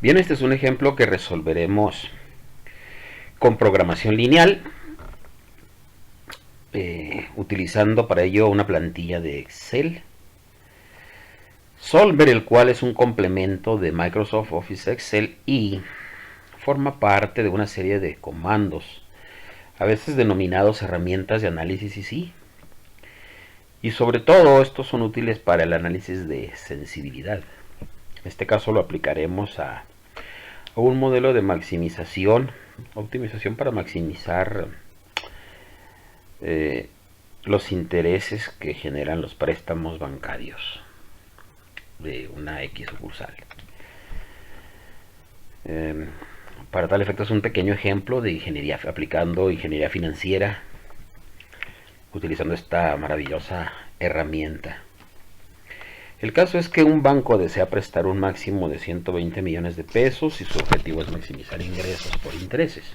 Bien, este es un ejemplo que resolveremos con programación lineal, utilizando para ello una plantilla de Excel. Solver, el cual es un complemento de Microsoft Office Excel y forma parte de una serie de comandos, a veces denominados herramientas de análisis y sobre todo estos son útiles para el análisis de sensibilidad. En este caso lo aplicaremos a un modelo de maximización, optimización para maximizar los intereses que generan los préstamos bancarios de una X sucursal. Para tal efecto es un pequeño ejemplo de ingeniería, aplicando ingeniería financiera, utilizando esta maravillosa herramienta. El caso es que un banco desea prestar un máximo de 120 millones de pesos y su objetivo es maximizar ingresos por intereses.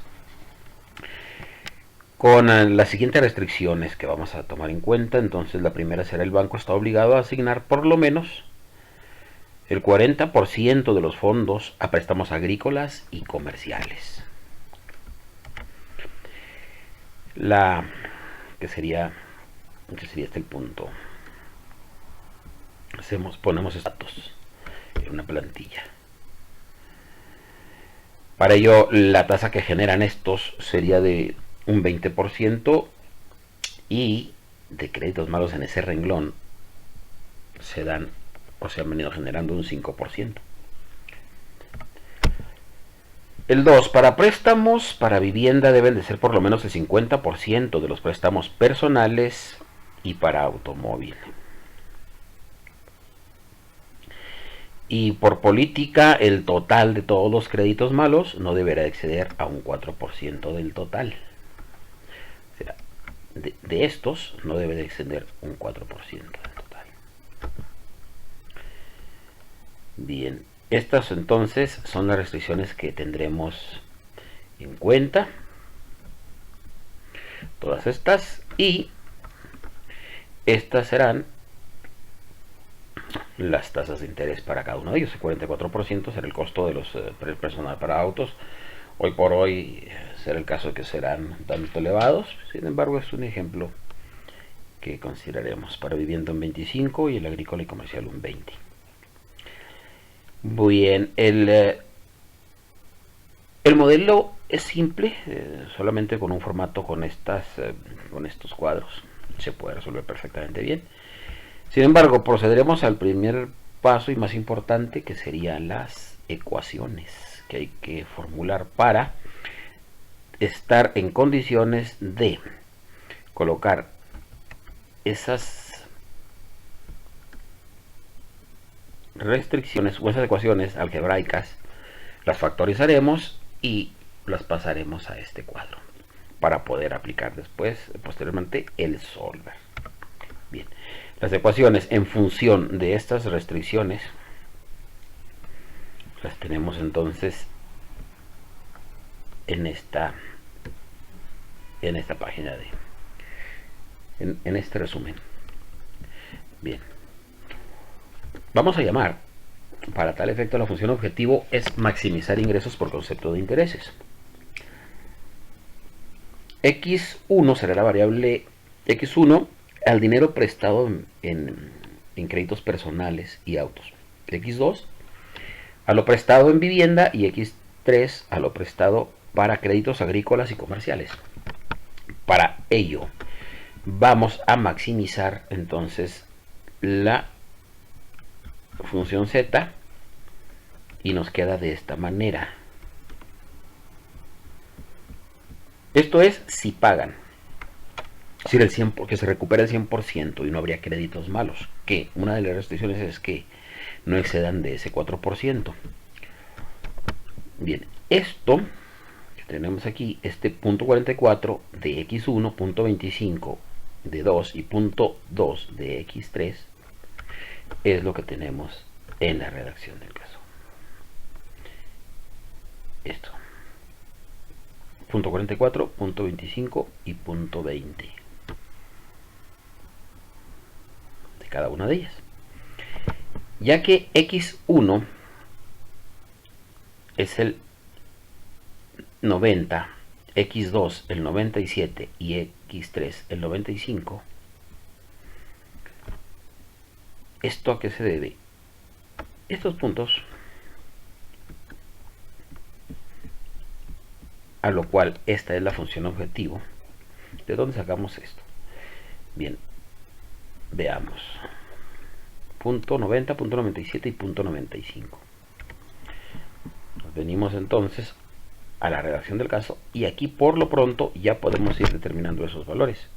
Con las siguientes restricciones que vamos a tomar en cuenta, entonces la primera será: el banco está obligado a asignar por lo menos el 40% de los fondos a préstamos agrícolas y comerciales. Que sería este el punto. Ponemos estos datos en una plantilla. Para ello, la tasa que generan estos sería de un 20% y de créditos malos en ese renglón se dan o se han venido generando un 5%. El 2, para préstamos para vivienda deben de ser por lo menos el 50% de los préstamos personales y para automóvil. Y por política, el total de todos los créditos malos no deberá exceder a un 4% del total. O sea, de estos no debe de exceder un 4% del total. Bien, estas entonces son las restricciones que tendremos en cuenta. Todas estas, y estas serán las tasas de interés para cada uno de ellos. El 44% será el costo de los personal para autos. Hoy por hoy será el caso de que serán tanto elevados. Sin embargo, es un ejemplo que consideraremos. Para vivienda un 25 y el agrícola y comercial un 20. Bien, el modelo es simple, solamente con un formato con estos cuadros se puede resolver perfectamente bien. Sin embargo, procederemos al primer paso y más importante, que serían las ecuaciones que hay que formular para estar en condiciones de colocar esas restricciones o esas ecuaciones algebraicas, las factorizaremos y las pasaremos a este cuadro para poder aplicar posteriormente el solver. Bien, las ecuaciones en función de estas restricciones las tenemos entonces en esta página en este resumen. Bien, vamos a llamar para tal efecto la función objetivo es maximizar ingresos por concepto de intereses. X1 será la variable X1 al dinero prestado en créditos personales y autos. X2 a lo prestado en vivienda y X3 a lo prestado para créditos agrícolas y comerciales. Para ello vamos a maximizar entonces la función Z y nos queda de esta manera. Esto es si pagan. Es decir, el 100, porque se recupera el 100% y no habría créditos malos, que una de las restricciones es que no excedan de ese 4%. Bien, esto que tenemos aquí, este punto 44 de X1, punto 25 de 2 y punto 2 de X3 es lo que tenemos en la redacción del caso. Esto. Punto 44, punto 25 y punto 20 de cada una de ellas. Ya que X1 es el 90, x2 el 97 y x3 el 95, ¿esto a qué se debe? Estos puntos, a lo cual esta es la función objetivo. ¿De dónde sacamos esto? Bien, veamos. Punto 90, punto 97 y punto 95. Nos venimos entonces a la redacción del caso y aquí por lo pronto ya podemos ir determinando esos valores.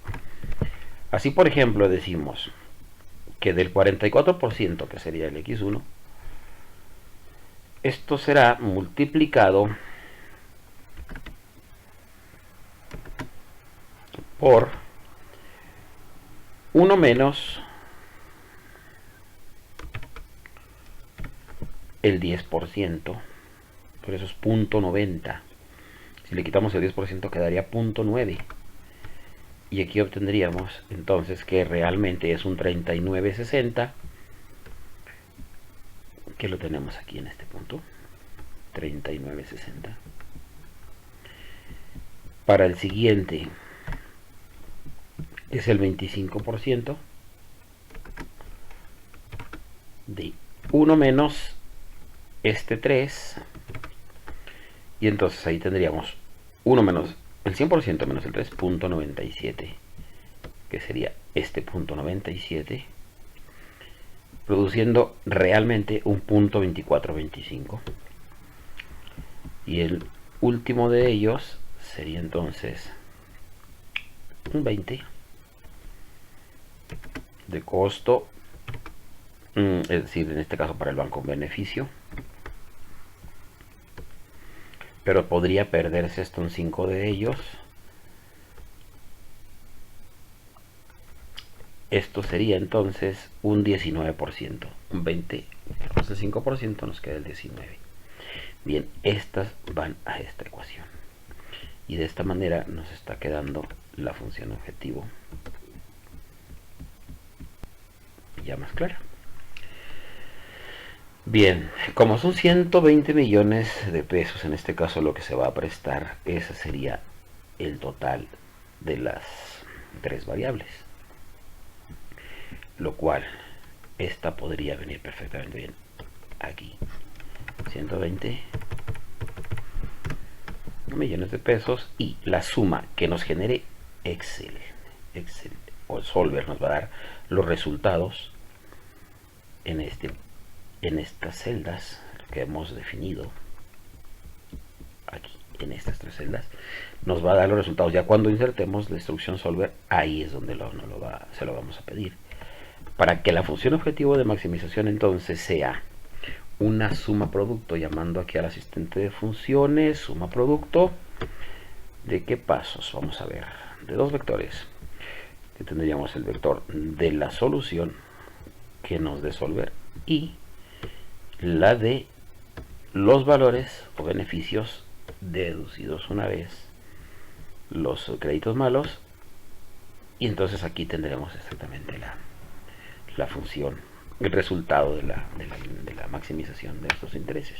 Así, por ejemplo, decimos que del 44%, que sería el x1, esto será multiplicado por 1 menos el 10%, por eso es punto 90. Si le quitamos el 10% quedaría punto 9. Y aquí obtendríamos entonces que realmente es un 39,60, que lo tenemos aquí en este punto, 39,60. Para el siguiente es el 25% de 1 menos este 3, y entonces ahí tendríamos 1 menos el 100% menos el 3, punto 97, que sería este punto 97, produciendo realmente un punto 2425. Y el último de ellos sería entonces un 20 de costo, es decir, en este caso para el banco un beneficio, pero podría perderse esto en 5 de ellos. Esto sería entonces un 19%, un 20 menos el 5% nos queda el 19. Bien, estas van a esta ecuación y de esta manera nos está quedando la función objetivo ya más clara. Bien, como son 120 millones de pesos, en este caso lo que se va a prestar, ese sería el total de las tres variables, lo cual esta podría venir perfectamente bien aquí. 120 millones de pesos y la suma que nos genere Excel o Solver nos va a dar los resultados en estas celdas que hemos definido aquí, en estas tres celdas nos va a dar los resultados. Ya cuando insertemos la instrucción Solver, ahí es donde se lo vamos a pedir, para que la función objetivo de maximización entonces sea una suma producto, llamando aquí al asistente de funciones, suma producto, ¿de qué pasos? Vamos a ver, de dos vectores, que tendríamos el vector de la solución que nos dé Solver y la de los valores o beneficios deducidos una vez los créditos malos, y entonces aquí tendremos exactamente la función, el resultado de la maximización de estos intereses.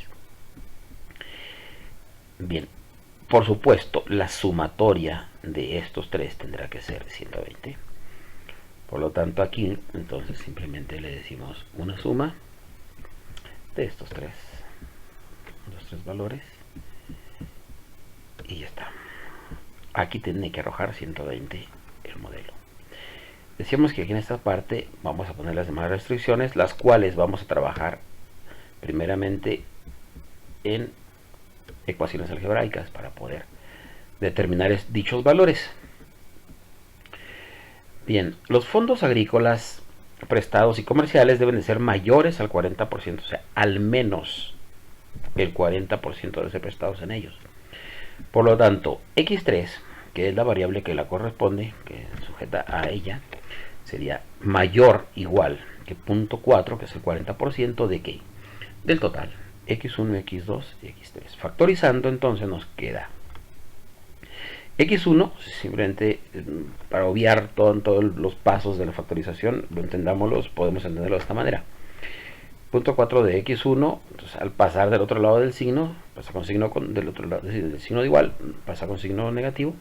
Bien, por supuesto la sumatoria de estos tres tendrá que ser 120. Por lo tanto aquí entonces simplemente le decimos una suma de estos tres, los tres valores, y ya está. Aquí tiene que arrojar 120 el modelo. Decíamos que aquí en esta parte vamos a poner las demás restricciones, las cuales vamos a trabajar primeramente en ecuaciones algebraicas para poder determinar dichos valores. Bien, los fondos agrícolas prestados y comerciales deben de ser mayores al 40%, o sea, al menos el 40% debe ser prestados en ellos. Por lo tanto, x3, que es la variable que la corresponde, que sujeta a ella, sería mayor o igual que 0.4, que es el 40% de ¿qué? Del total, x1, x2 y x3. Factorizando entonces nos queda x1, simplemente para obviar todos los pasos de la factorización, lo entendámoslos, podemos entenderlo de esta manera. punto 4 de x1, entonces al pasar del otro lado del signo, pasa con signo del otro lado, es decir, del signo de igual, pasa con signo negativo,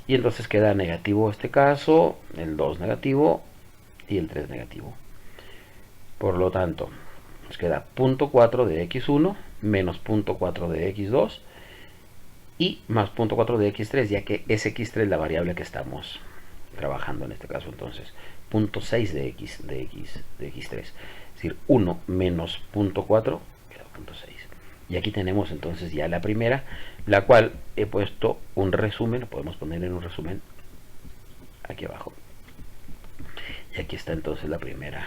y entonces queda negativo este caso, el 2 negativo y el 3 negativo. Por lo tanto, nos queda punto 4 de x1 menos punto 4 de x2 y más punto 4 de x3, ya que es x3 la variable que estamos trabajando en este caso. Entonces, punto 6 de x3, es decir, 1 menos punto 4 queda punto 6. Y aquí tenemos entonces ya la primera, la cual he puesto un resumen, lo podemos poner en un resumen aquí abajo. Y aquí está entonces la primera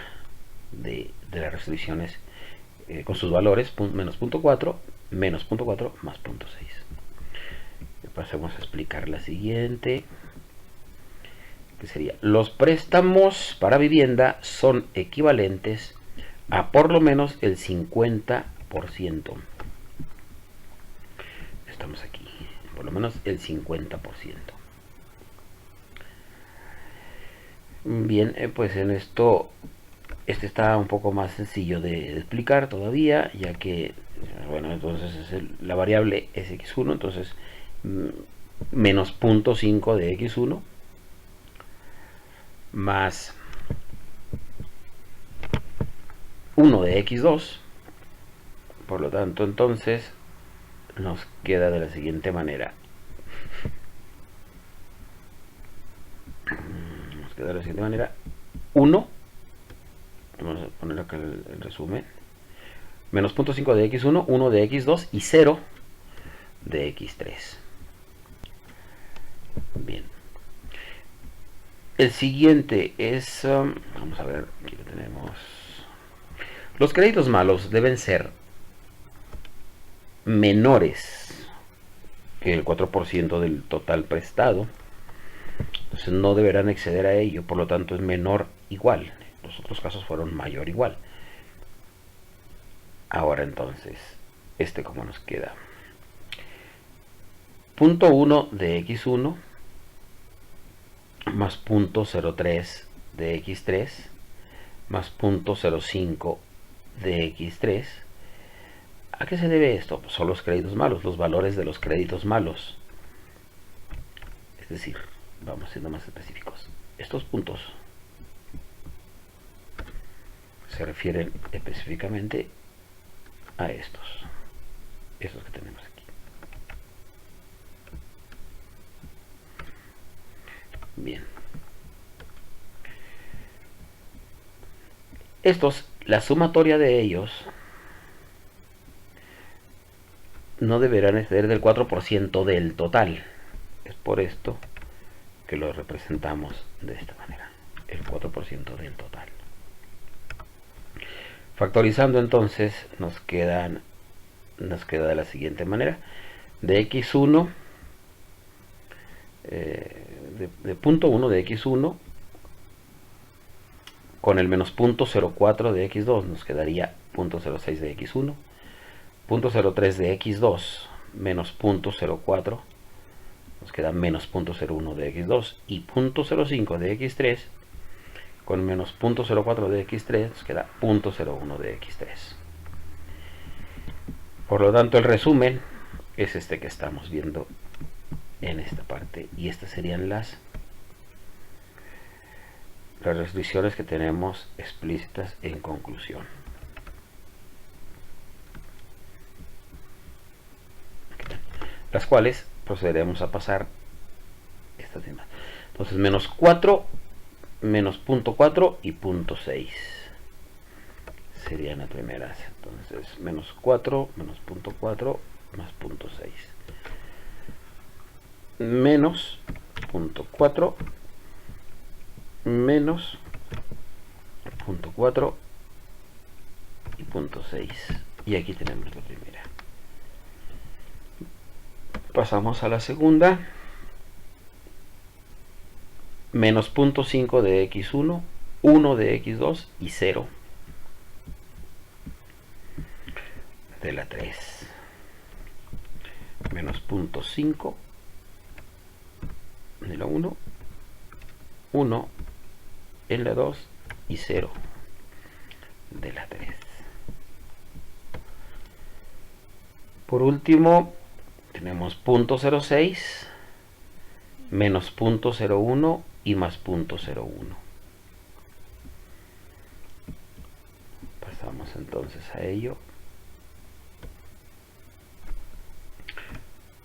de las restricciones con sus valores, menos punto 4, menos punto 4, más punto 6. Pasemos a explicar la siguiente, que sería: los préstamos para vivienda son equivalentes a por lo menos el 50%. Estamos aquí, por lo menos el 50%. Bien, pues en esto, este está un poco más sencillo de explicar todavía, ya que, bueno, entonces la variable es x1, entonces menos punto 5 de x1 más 1 de x2. Por lo tanto, entonces nos queda de la siguiente manera. Nos queda de la siguiente manera: 1, vamos a poner acá el resumen, menos 0.5 de x1, 1 de x2 y 0 de x3. Bien. El siguiente es, vamos a ver, aquí lo tenemos. Los créditos malos deben ser menores que el 4% del total prestado. Entonces no deberán exceder a ello, por lo tanto es menor igual. Los otros casos fueron mayor igual. Ahora entonces, ¿cómo nos queda? Punto 1 de x1 más punto 0.3 de x3 más punto 0.5 de x3. ¿A qué se debe esto? Pues son los créditos malos, los valores de los créditos malos. Es decir, vamos siendo más específicos. Estos puntos se refieren específicamente a estos que tenemos aquí. Bien. Estos, la sumatoria de ellos no deberán exceder del 4% del total. Es por esto que lo representamos de esta manera, el 4% del total. Factorizando entonces nos queda de la siguiente manera: de x1, de punto 1 de x1 con el menos punto 0.4 de x2 nos quedaría punto 0.6 de x1, punto 0.3 de x2 menos punto 0.4 nos queda menos punto 0.1 de x2, y punto 0.5 de x3 con menos punto 0.4 de x3 nos queda punto 0.1 de x3. Por lo tanto, el resumen es este que estamos viendo en esta parte, y estas serían las restricciones que tenemos explícitas en conclusión. Las cuales procederemos a pasar estas demás. Entonces, menos 4, menos punto 4 y punto 6 serían las primeras. Entonces, menos 4, menos punto 4, más punto 6. Menos punto 4, menos punto 4 y punto 6. Y aquí tenemos la primera. Pasamos a la segunda. Menos punto 5 de x1, 1 de x2 y 0 de la 3. Menos punto 5 de la 1, 1 en la 2 y 0 de la 3. Por último, tenemos .06 menos .01 y más .01. Pasamos entonces a ello.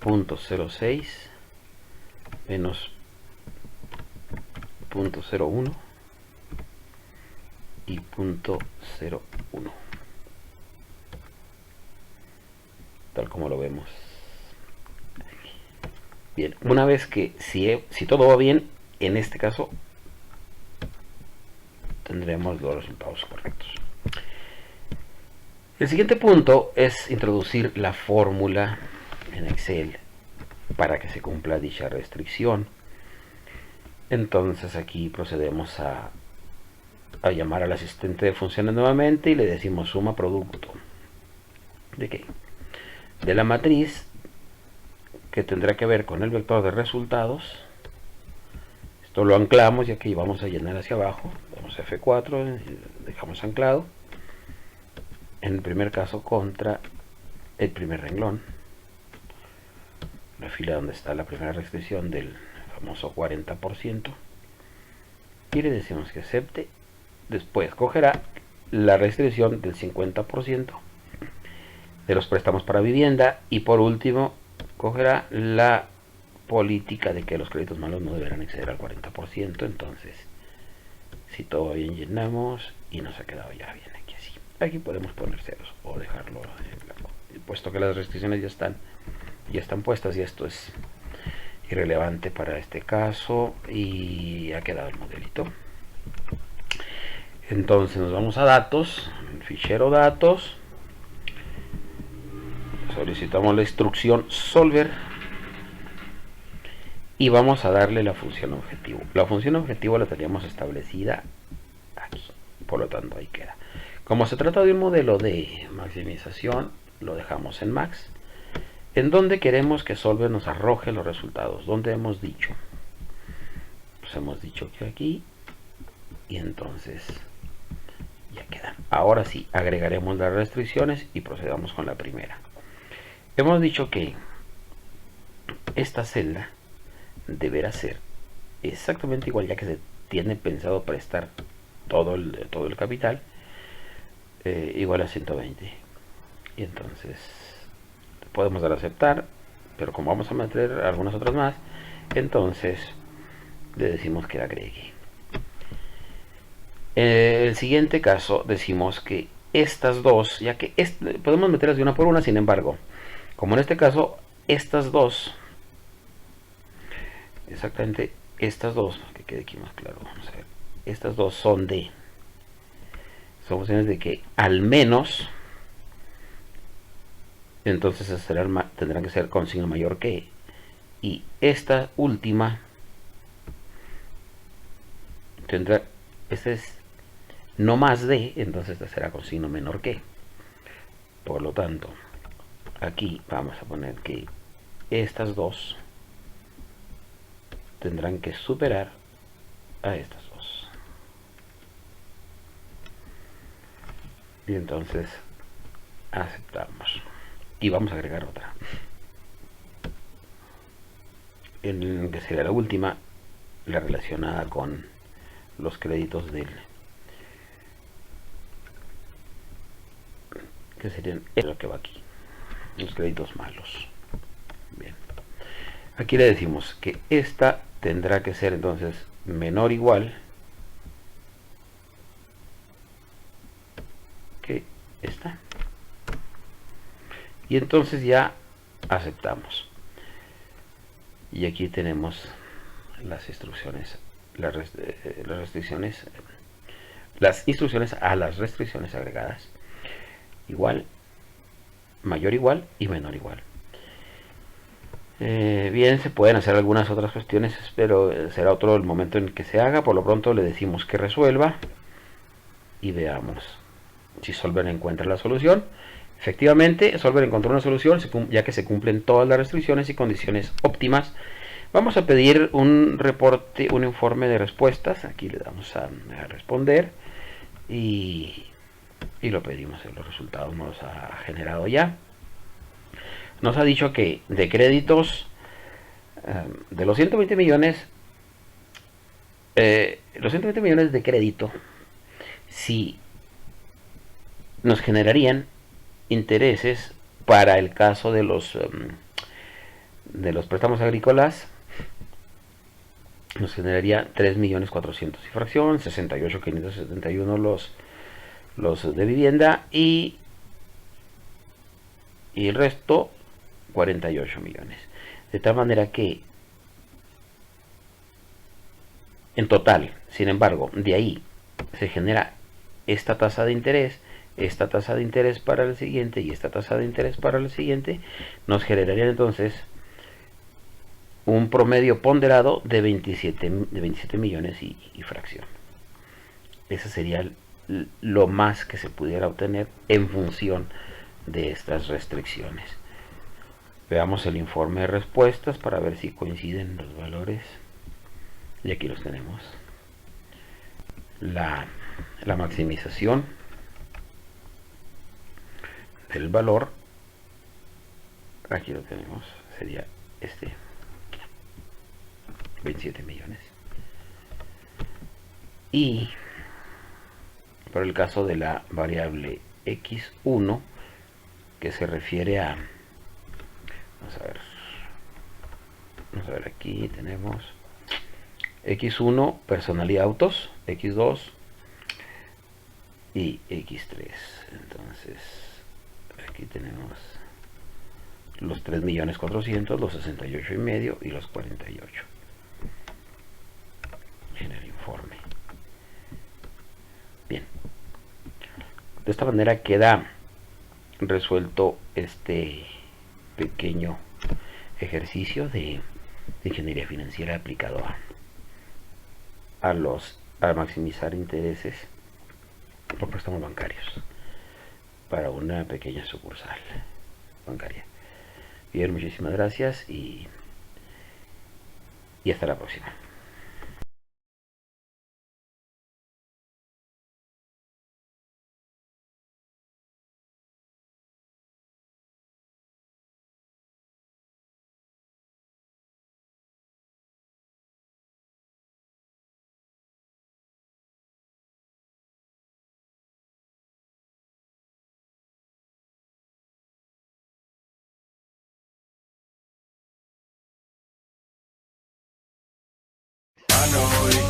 .06 menos .01 y .01, tal como lo vemos. Bien, una vez que si todo va bien, en este caso tendremos los resultados correctos. El siguiente punto es introducir la fórmula en Excel para que se cumpla dicha restricción. Entonces aquí procedemos a llamar al asistente de funciones nuevamente y le decimos suma producto. ¿De qué? De la matriz que tendrá que ver con el vector de resultados. Esto lo anclamos y aquí vamos a llenar hacia abajo. Vamos a F4, dejamos anclado. En el primer caso contra el primer renglón, la fila donde está la primera restricción del famoso 40%, y le decimos que acepte. Después cogerá la restricción del 50% de los préstamos para vivienda, y por último cogerá la política de que los créditos malos no deberán exceder al 40%. Entonces, si todo bien, llenamos y nos ha quedado ya bien aquí así. Aquí podemos poner ceros o dejarlo en blanco, puesto que las restricciones ya están puestas, y esto es irrelevante para este caso, y ha quedado el modelito. Entonces nos vamos a datos, fichero datos, solicitamos la instrucción solver y vamos a darle la función objetivo. La función objetivo la teníamos establecida aquí, por lo tanto ahí queda. Como se trata de un modelo de maximización, lo dejamos en max, en donde queremos que solver nos arroje los resultados. ¿Dónde hemos dicho? Pues hemos dicho que aquí, y entonces ya queda. Ahora sí, agregaremos las restricciones y procedamos con la primera. Hemos dicho que esta celda deberá ser exactamente igual, ya que se tiene pensado prestar todo el capital, igual a 120. Y entonces podemos dar a aceptar, pero como vamos a meter algunas otras más, entonces le decimos que agregue. En el siguiente caso decimos que estas dos, ya que podemos meterlas de una por una, sin embargo, como en este caso estas dos, exactamente estas dos, que quede aquí más claro, vamos a ver, estas dos son funciones de que al menos, entonces tendrán que ser con signo mayor que, y esta última tendrá, este es no más de, entonces esta será con signo menor que. Por lo tanto, aquí vamos a poner que estas dos tendrán que superar a estas dos. Y entonces aceptamos. Y vamos a agregar otra, en que sería la última, la relacionada con los créditos que serían lo que va aquí, los créditos malos. Bien, aquí le decimos que esta tendrá que ser entonces menor o igual que esta, y entonces ya aceptamos. Y aquí tenemos las instrucciones, las instrucciones a las restricciones agregadas: igual, mayor igual y menor igual. Bien, se pueden hacer algunas otras cuestiones, pero será otro el momento en que se haga. Por lo pronto le decimos que resuelva y veamos si Solver encuentra la solución. Efectivamente, Solver encontró una solución, ya que se cumplen todas las restricciones y condiciones óptimas. Vamos a pedir un reporte, un informe de respuestas. Aquí le damos a responder y lo pedimos. Los resultados nos los ha generado ya. Nos ha dicho que de créditos, de los 120 millones, los 120 millones de crédito, si nos generarían intereses para el caso de los préstamos agrícolas, nos generaría 3.400.000 y fracción, 68.571 los de vivienda y el resto 48 millones. De tal manera que en total, sin embargo, de ahí se genera esta tasa de interés, esta tasa de interés para el siguiente y esta tasa de interés para el siguiente, nos generarían entonces un promedio ponderado de 27 millones y fracción. Ese sería lo más que se pudiera obtener en función de estas restricciones. Veamos el informe de respuestas para ver si coinciden los valores. Y aquí los tenemos. La maximización del valor, aquí lo tenemos, sería este, 27 millones. Y por el caso de la variable x1, que se refiere a, vamos a ver, aquí tenemos x1 personalidad autos, x2 y x3. Entonces aquí tenemos los 3.400.000, los 68,5 y los 48 en el informe. Bien, de esta manera queda resuelto este pequeño ejercicio de ingeniería financiera aplicado a maximizar intereses por préstamos bancarios para una pequeña sucursal bancaria. Bien, muchísimas gracias y hasta la próxima. I know it.